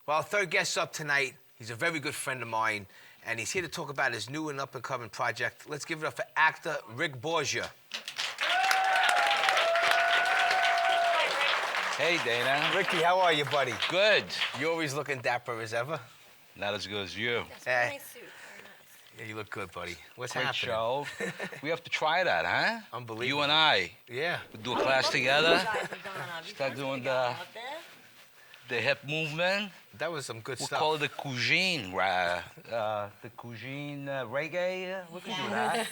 Well, our third guest up tonight, he's a very good friend of mine, and he's here to talk about his new and up-and-coming project. Let's give it up for actor Rick Borgia. Hey, Dana. Ricky, how are you, buddy? Good. You always looking dapper as ever. Not as good as you. That's a very nice suit. Very nice. Yeah, you look good, buddy. What's Great happening? show. We have to try that, huh? Unbelievable. You and I. Yeah. We do a class together. Start doing the hip movement. That was some good We'll stuff. call it the cuisine, the cuisine reggae. We can do that.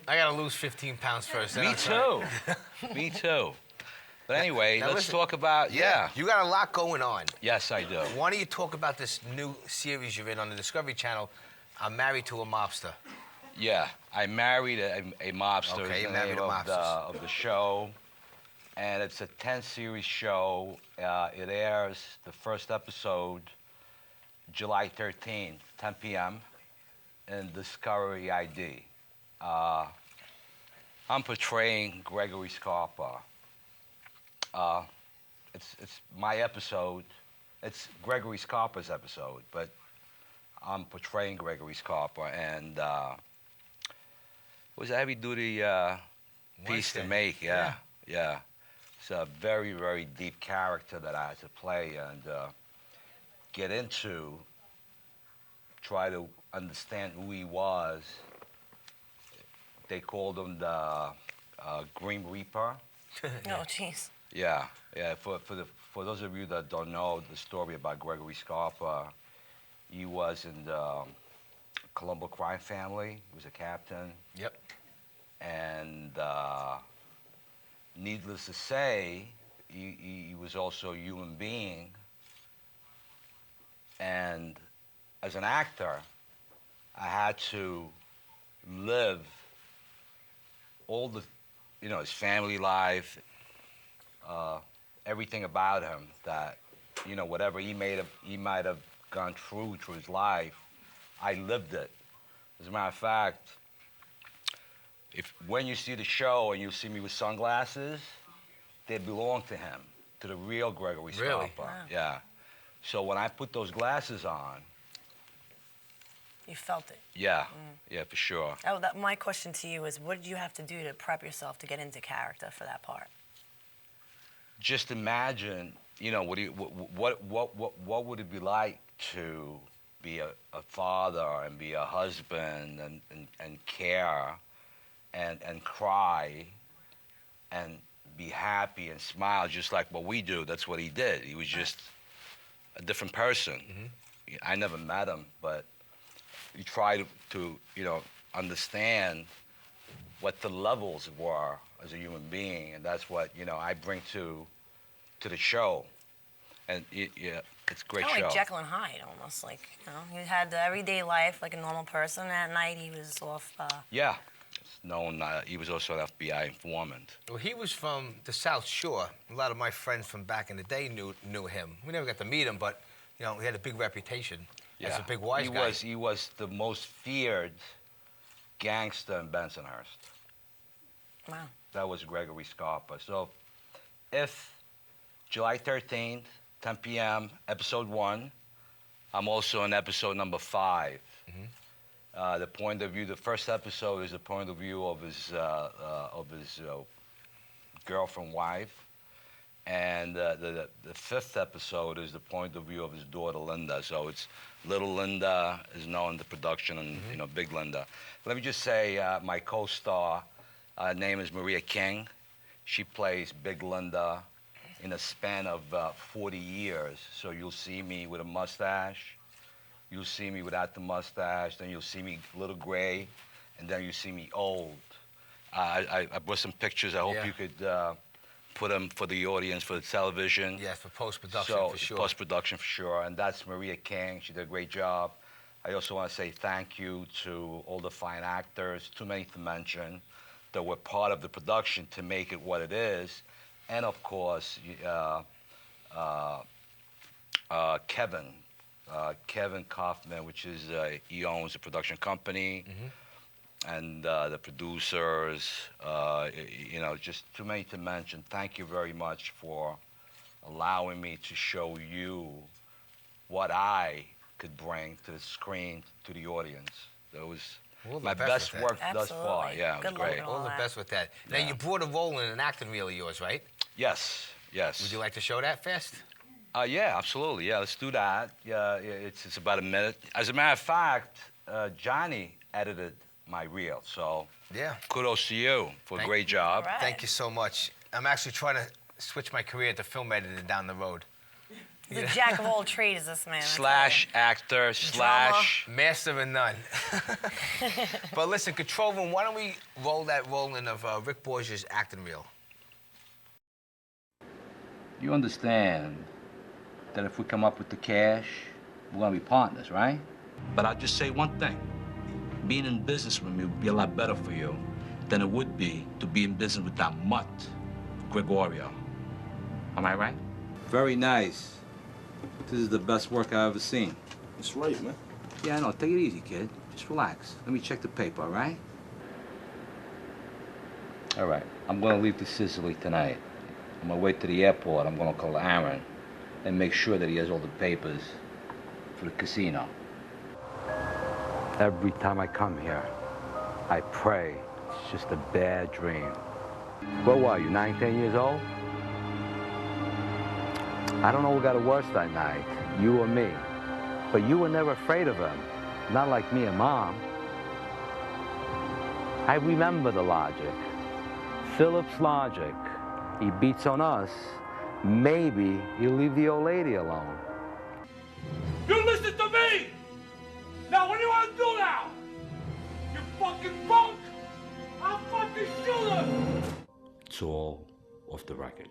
I gotta lose 15 pounds first. Me too. Me too. But anyway, Now let's listen, talk about, yeah. You got a lot going on. Yes, I do. Why don't you talk about this new series you're in on the Discovery Channel, I'm Married to a Mobster. Yeah, I married a mobster. Okay, is you the married name a of mobster. of the show. And it's a 10-series show. It airs the first episode July 13th, 10 p.m. in Discovery ID. I'm portraying Gregory Scarpa. It's my episode. It's Gregory Scarpa's episode, but I'm portraying Gregory Scarpa, and it was a heavy-duty piece to make. Yeah. It's a very, very deep character that I had to play and get into, try to understand who he was. They called him the Grim Reaper. Oh, jeez. Yeah. For those of you that don't know the story about Gregory Scarpa, he was in the Colombo crime family. He was a captain. Yep. And needless to say, he was also a human being. And as an actor, I had to live all the, his family life, everything about him that, whatever he might have gone through his life, I lived it. As a matter of fact, when you see the show and you see me with sunglasses, they belong to him, to the real Gregory Scarpa. Really? Wow. Yeah. So when I put those glasses on, You felt it. yeah, yeah, for sure. Oh, my question to you is, what did you have to do to prep yourself to get into character for that part? Just imagine, what would it be like to be a father and be a husband and care and cry and be happy and smile just like what we do. That's what he did. He was just a different person. Mm-hmm. I never met him, but you try to understand what the levels were as a human being, and that's what I bring to the show. And yeah, it's a great show. Like Jekyll and Hyde, almost like he had the everyday life like a normal person. At night, he was off. Yeah, it's known. He was also an FBI informant. Well, he was from the South Shore. A lot of my friends from back in the day knew him. We never got to meet him, but he had a big reputation as a big wise guy. He was the most feared gangster in Bensonhurst. Wow. That was Gregory Scarpa. So if July 13th, 10 p.m., episode 1, I'm also in episode number 5. Mm-hmm. The first episode is the point of view of his girlfriend, wife. And the 5th episode is the point of view of his daughter, Linda. So it's Little Linda is known in the production and, Big Linda. Let me just say my co-star name is Maria King. She plays Big Linda in a span of 40 years. So you'll see me with a mustache. You'll see me without the mustache. Then you'll see me a little gray. And then you see me old. I brought some pictures. I hope you could put them for the audience, for the television. Yes, for post-production, for sure. Post-production, for sure. And that's Maria King. She did a great job. I also want to say thank you to all the fine actors, too many to mention, that were part of the production to make it what it is. And, of course, Kevin Kaufman, which is, he owns a production company. Mm-hmm. and the producers, you know, just too many to mention. Thank you very much for allowing me to show you what I could bring to the screen, to the audience. That was All the my best best with that. work thus far. Absolutely. Yeah, it was Good luck great. with All the that. best with that. Now, Yeah. you brought a role in an acting reel of yours, right? Yes, yes. Would you like to show that fast? Yeah, absolutely. Yeah, let's do that. Yeah, it's about a minute. As a matter of fact, Johnny edited my reel, so Yeah. kudos to you for a great job. All right. Thank you so much. I'm actually trying to switch my career to film editing down the road. He's a jack of all trades, this man. I tell Slash you. actor, slash. Master of none. But listen, Controlman, why don't we roll that roll in of Rick Borgia's acting reel? You understand that if we come up with the cash, we're gonna be partners, right? But I'll just say one thing. Being in business with me would be a lot better for you than it would be to be in business with that mutt, Gregorio. Am I right? Very nice. This is the best work I've ever seen. That's right, man. Yeah, I know. Take it easy, kid. Just relax. Let me check the paper, all right? All right. I'm gonna leave to Sicily tonight. On my way to the airport, I'm gonna call Aaron and make sure that he has all the papers for the casino. Every time I come here, I pray it's just a bad dream. What were you, 9, 10 years old? I don't know who got it worse that night, you or me. But you were never afraid of him, not like me and Mom. I remember the logic. Philip's logic. He beats on us, maybe he'll leave the old lady alone. You listen to me! Now, what do you want to do now? You fucking punk! I'll fucking shoot him! It's all off the record.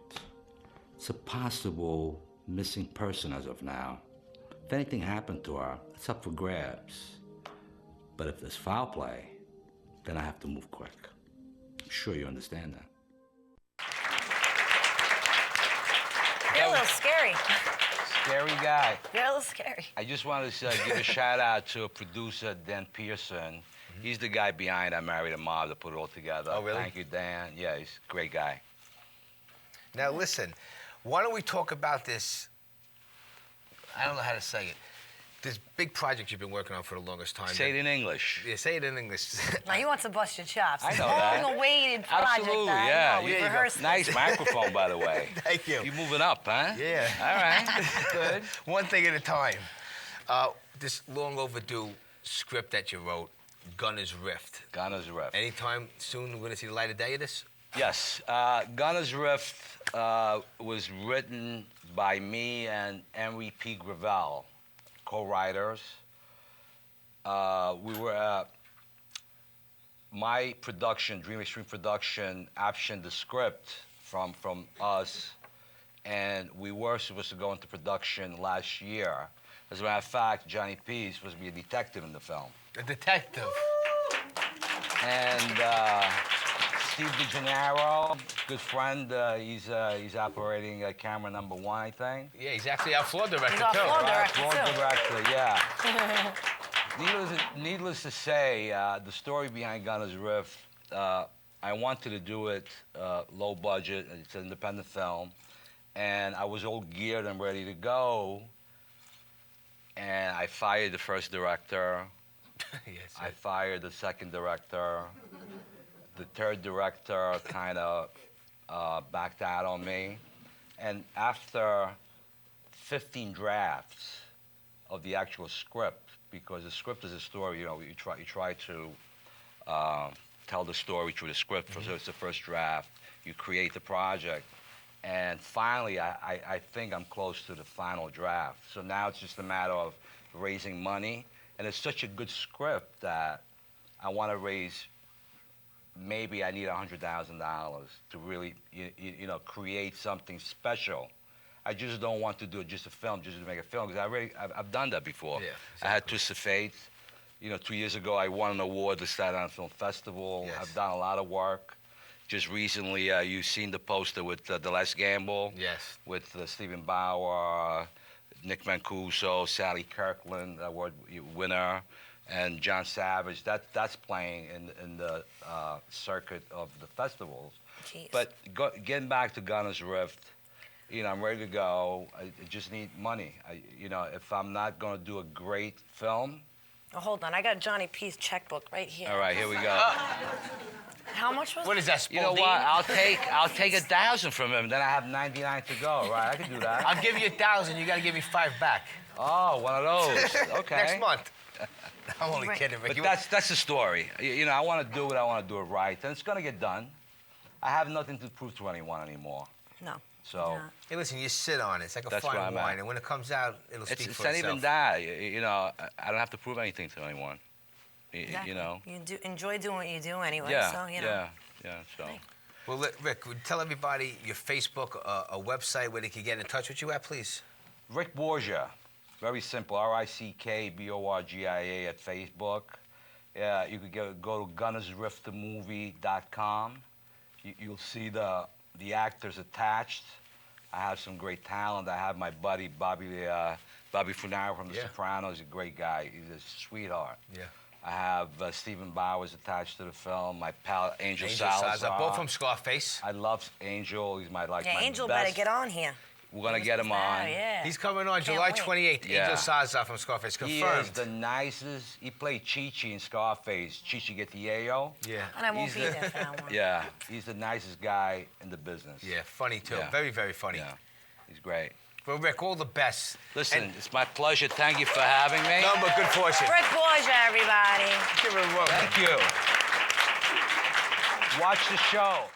It's a possible missing person as of now. If anything happened to her, it's up for grabs. But if there's foul play, then I have to move quick. I'm sure you understand that. You're a little scary. Scary guy. You're a little scary. I just wanted to give a shout out to producer Dan Pearson. He's the guy behind I Married A Mobster that put it all together. Oh, really? Thank you, Dan. Yeah, he's a great guy. Now, listen, why don't we talk about this, I don't know how to say it, this big project you've been working on for the longest time. Say it in English. Yeah, say it in English. Now he wants to bust your chops. I know that. Long-awaited project. Absolutely, that, yeah. you know, There we've you go. rehearsed this. Nice microphone, by the way. Thank you. You're moving up, huh? Yeah. All right. Good. One thing at a time. This long overdue script that you wrote, Gunner's Rift. Gunner's Rift. Anytime soon we're going to see the light of day of this? Yes. Gunner's Rift was written by me and Henry P. Gravel, co-writers. We were my production, Dream Extreme Production, optioned the script from us, and we were supposed to go into production last year. As a matter of fact, Johnny P is supposed to be a detective in the film. A detective. And Steve DeGennaro, good friend, he's operating camera number 1, I think. Yeah, he's actually our floor director, He's our too. floor right? director. Floor too. director, yeah. Needless to say, the story behind Gunner's Rift, I wanted to do it low budget. It's an independent film. And I was all geared and ready to go. And I fired the first director. Yes, I fired the second director. The third director kind of backed out on me. And after 15 drafts of the actual script, because the script is a story, you know, you try to tell the story through the script. So it's the first draft. You create the project. And finally, I think I'm close to the final draft. So now it's just a matter of raising money. And it's such a good script that I want to raise, maybe I need $100,000 to really, you know, create something special. I just don't want to do just a film, just to make a film, because I've done that before. Yeah, I had Twist of Fate. You know, 2 years ago, I won an award at the Staten Island Film Festival. Yes. I've done a lot of work. Just recently, you've seen the poster with The Last Gamble. Yes. With Stephen Bauer, Nick Mancuso, Sally Kirkland, award winner, and John Savage. That's playing in the circuit of the festivals. Jeez. But getting back to Gunner's Rift, I'm ready to go. I just need money. If I'm not going to do a great film. Oh, hold on. I got Johnny P's checkbook right here. All right, here we go. How much was What it? is that, You know Spalding? what? I'll take 1,000 from him. Then I have 99 to go. Right? I can do that. I'll give you 1,000. You got to give me 5 back. Oh, one of those. Okay. Next month. I'm only Right. kidding, Rick. But that's the story. I want to do it. I want to do it right, and it's gonna get done. I have nothing to prove to anyone anymore. No. So Yeah. Hey, listen, you sit on it. It's like a That's where fine I'm wine, at. and when it comes out, it'll it's speak it's for not itself. even that. I don't have to prove anything to anyone. Exactly. You know. You do enjoy doing what you do anyway. Yeah. So, Yeah. So. Right. Well, Rick, would you tell everybody your Facebook, a website where they can get in touch with you at, please? Rick Borgia, very simple. RickBorgia at Facebook. Yeah, you could go to gunnersriftthemovie.com. You'll see the actors attached. I have some great talent. I have my buddy Bobby Funaro from The Sopranos. He's a great guy. He's a sweetheart. Yeah. I have Stephen Bowers attached to the film. My pal Angel Salazar. Both from Scarface. I love Angel. He's my Yeah, my Angel best. better get on here. We're gonna get him Oh, on. yeah. He's coming on Can't July wait. 28th. Yeah. Angel Salazar from Scarface. He Confirmed. is the nicest. He played Chi-Chi in Scarface. Chi-Chi get the yayo. Yeah. And I won't He's be the- there for that one. Yeah, he's the nicest guy in the business. Yeah, funny too. Yeah. Very, very funny. Yeah, he's great. Well, Rick, all the best. Listen, And it's my pleasure. Thank you for having me. nothing but good fortune. Rick Borgia, everybody. Give her a rub. Thank you. Watch the show.